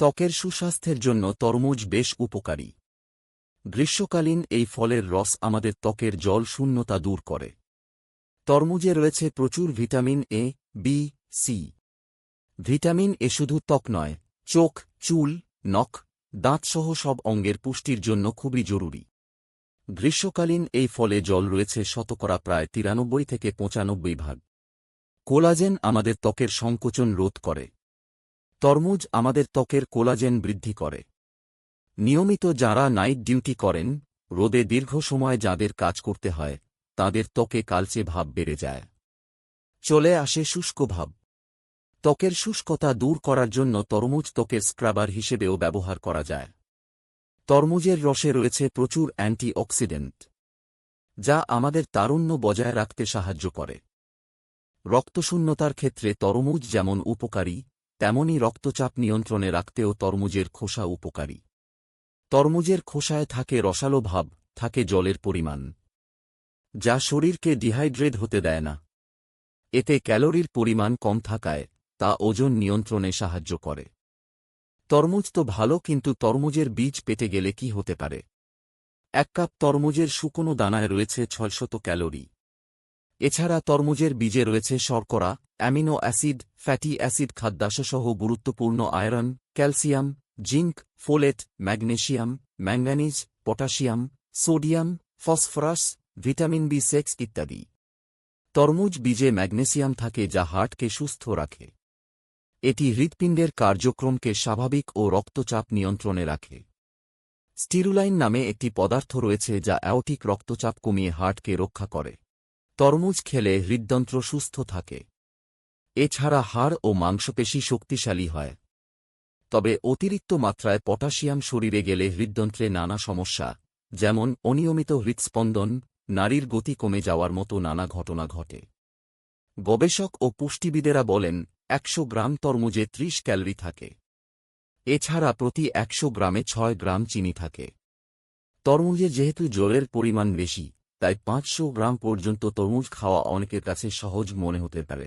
ত্বকের সুস্বাস্থ্যের জন্য তরমুজ বেশ উপকারী। গ্রীষ্মকালীন এই ফলের রস আমাদের ত্বকের জল শূন্যতা দূর করে। তরমুজে রয়েছে প্রচুর vitamin A, B, C. Vitamin A শুধু ত্বক নয়, চোখ, চুল, নখ, দাঁতসহ সব অঙ্গের পুষ্টির জন্য খুবই জরুরি। গ্রীষ্মকালীন এই ফলে জল রয়েছে শতকরা প্রায় 93 থেকে 95%। কোলাজেন আমাদের ত্বকের সংকোচন রোধ করে। তরমুজ আমাদের ত্বকের কোলাজেন বৃদ্ধি করে। নিয়মিত যাঁরা নাইট ডিউটি করেন, রোদে দীর্ঘ সময় যাঁদের কাজ করতে হয়, তাঁদের ত্বকে কালচে ভাব বেড়ে যায়। চলে আসে শুষ্ক ভাব। ত্বকের শুষ্কতা দূর করার জন্য তরমুজ ত্বকের স্ক্রাবার হিসেবেও ব্যবহার করা যায়। তরমুজের রসে রয়েছে প্রচুর অ্যান্টিঅক্সিডেন্ট, যা আমাদের তারুণ্য বজায় রাখতে সাহায্য করে। রক্তশূন্যতার ক্ষেত্রে তরমুজ যেমন উপকারী, তেমনি রক্তচাপ নিয়ন্ত্রণে রাখতেও তরমুজের খোসা উপকারী। তরমুজের খোসায় থাকে রসালো ভাব, থাকে জলের পরিমাণ, যা শরীরকে ডিহাইড্রেট হতে দেয় না। এতে ক্যালোরির পরিমাণ কম থাকায় তা ওজন নিয়ন্ত্রণে সাহায্য করে। তরমুজ তো ভালো, কিন্তু তরমুজের বীজ পেটে গেলে কি হতে পারে? 1 কাপ তরমুজের শুকনো দানায় রয়েছে 600 ক্যালোরি। এছাড়া তরমুজের বীজে রয়েছে শর্করা, অ্যামিনো অ্যাসিড, ফ্যাটি অ্যাসিড, খাদ্যাংশসহ গুরুত্বপূর্ণ iron, calcium, zinc, folate, magnesium, manganese, potassium, sodium, phosphorus, vitamin বি6 ইত্যাদি। তরমুজ বীজে ম্যাগনেসিয়াম থাকে, যা হার্টকে সুস্থ রাখে। এটি হৃৎপিণ্ডের কার্যক্রমকে স্বাভাবিক ও রক্তচাপ নিয়ন্ত্রণে রাখে। স্টিরুলাইন নামে একটি পদার্থ রয়েছে যা অ্যাওর্টিক রক্তচাপ কমিয়ে হার্টকে রক্ষা করে। তরমুজ খেলে হৃদযন্ত্র সুস্থ থাকে। এছাড়া হাড় ও মাংসপেশি শক্তিশালী হয়। তবে অতিরিক্ত মাত্রায় পটাশিয়াম শরীরে গেলে হৃদযন্ত্রে নানা সমস্যা, যেমন অনিয়মিত হৃৎস্পন্দন, নাড়ির গতি কমে যাওয়ার মতো নানা ঘটনা ঘটে। গবেষক ও পুষ্টিবিদেরা বলেন, 100 গ্রাম তরমুজে 30 ক্যালোরি থাকে। এছাড়া প্রতি 100 গ্রামে 6 গ্রাম চিনি থাকে। তরমুজে যেহেতু জলের পরিমাণ বেশি, তাই 500 গ্রাম পর্যন্ত তরমুজ খাওয়া অনেকের কাছে সহজ মনে হতে পারে।